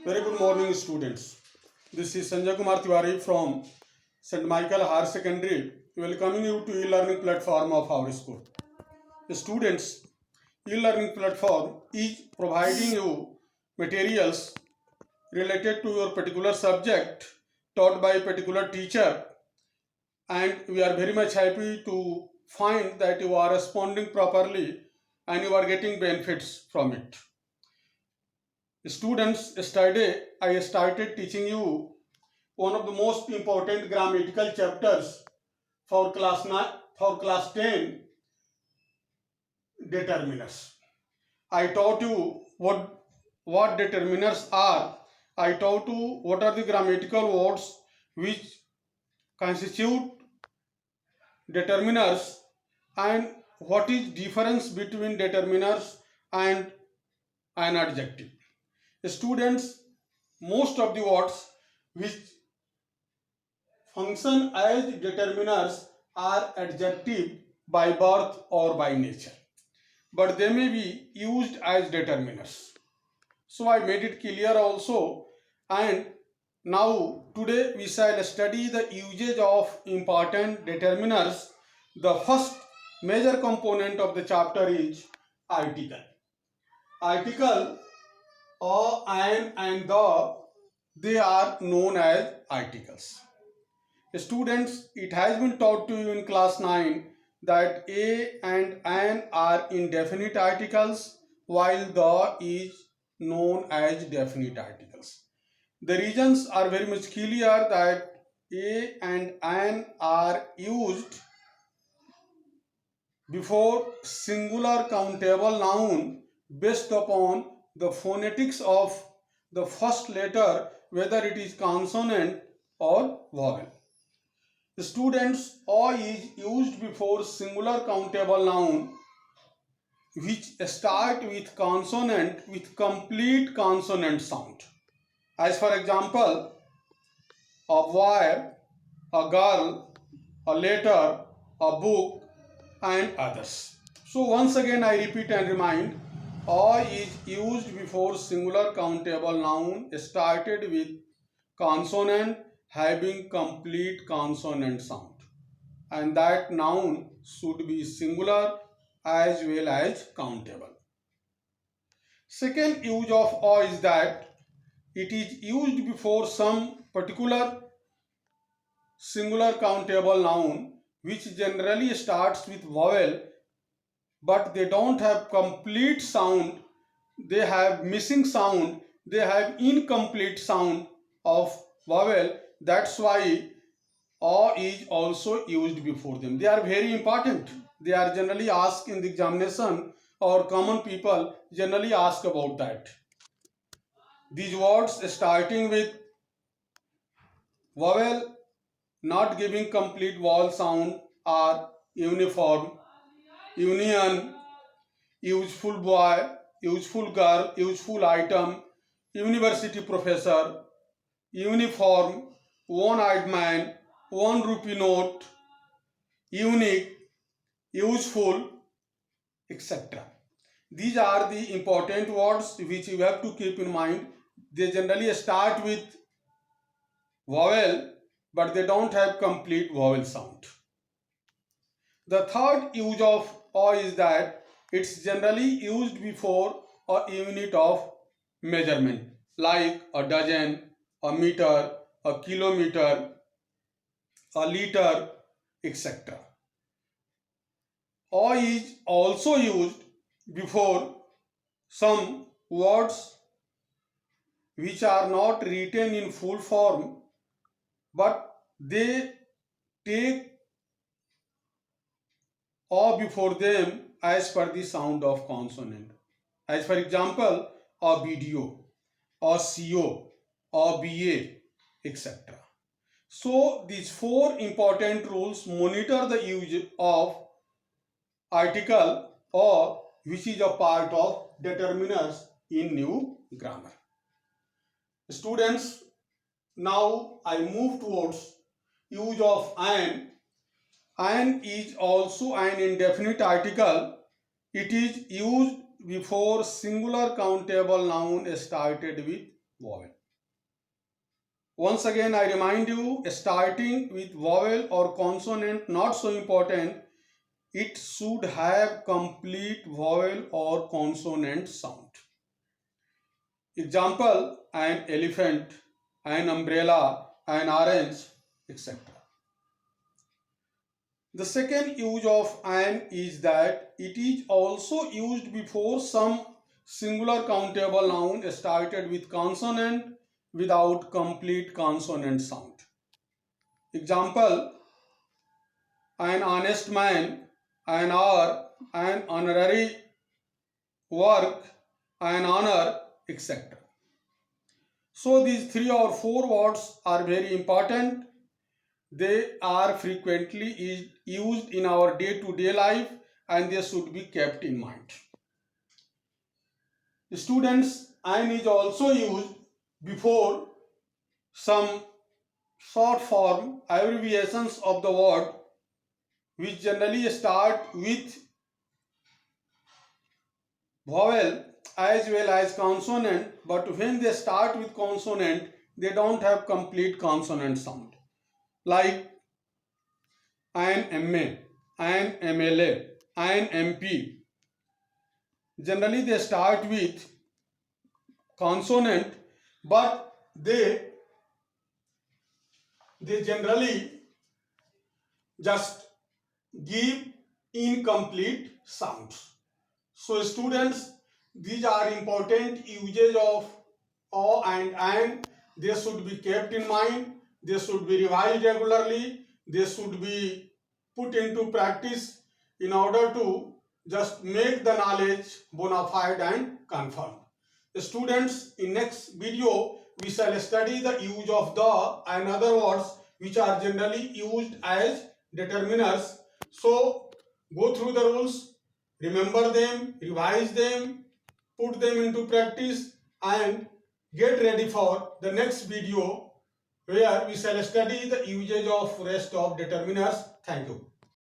Very good morning, students. This is Sanjay Kumar Tiwari from St. Michael Higher Secondary, welcoming you to e-learning platform of our school. Students, e-learning platform is providing you materials related to your particular subject taught by a particular teacher, and we are very much happy to find that you are responding properly and you are getting benefits from it. Students, yesterday I started teaching you one of the most important grammatical chapters for class 9, for class 10, determiners. I taught you what determiners are. I taught you what are the grammatical words which constitute determiners and what is difference between determiners and an adjective. Students, most of the words which function as determiners are adjective by birth or by nature, but they may be used as determiners. So I made it clear also, and now today we shall study the usage of important determiners. The first major component of the chapter is article. Article or an and the, they are known as articles. Students, it has been taught to you in class 9 that a and an are indefinite articles while the is known as definite articles. The reasons are very much clear that a and an are used before singular countable noun based upon the phonetics of the first letter, whether it is consonant or vowel. Students, O is used before singular countable noun which start with consonant with complete consonant sound. As for example, a boy, a girl, a letter, a book, and others. So once again I repeat and remind, O is used before singular countable noun started with consonant having complete consonant sound, and that noun should be singular as well as countable. Second use of "o" is that it is used before some particular singular countable noun which generally starts with vowel, but they don't have complete sound, they have missing sound, they have incomplete sound of vowel. That's why "o" is also used before them. They are very important. They are generally asked in the examination, or common people generally ask about that. These words starting with vowel not giving complete vowel sound are uniform, union, useful boy, useful girl, useful item, university professor, uniform, one-eyed man, 1 rupee note, unique, useful, etc. These are the important words which you have to keep in mind. They generally start with vowel, but they don't have complete vowel sound. The third use of "o" is that it's generally used before a unit of measurement, like a dozen, a meter, a kilometer, a liter, etc. "O" is also used before some words which are not written in full form, but they take "o" before them as per the sound of consonant. As for example, a video, a CO, a BA, etc. So these four important rules monitor the use of article "or" which is a part of determiners in new grammar. Students, now I move towards use of "an". "An" is also an indefinite article. It is used before singular countable noun started with vowel. Once again, I remind you, starting with vowel or consonant not so important. It should have complete vowel or consonant sound. Example, an elephant, an umbrella, an orange, etc. The second use of an is that it is also used before some singular countable noun started with consonant without complete consonant sound. Example, an honest man, an hour, an honorary work, an honor, etc. So these 3 or 4 words are very important. They are frequently used in our day-to-day life and they should be kept in mind. Students, an is also used before some short form abbreviations of the word which generally start with vowel as well as consonant, but when they start with consonant they don't have complete consonant sound, like an MA, an MLA, an MP. Generally they start with consonant, but they generally just give incomplete sounds. So students, these are important uses of o and an. They should be kept in mind. They should be revised regularly. They should be put into practice in order to just make the knowledge bona fide and confirmed. Students, in next video we shall study the use of the and other words which are generally used as determiners. So go through the rules, remember them, revise them, put them into practice and get ready for the next video where we shall study the usage of rest of determiners. Thank you.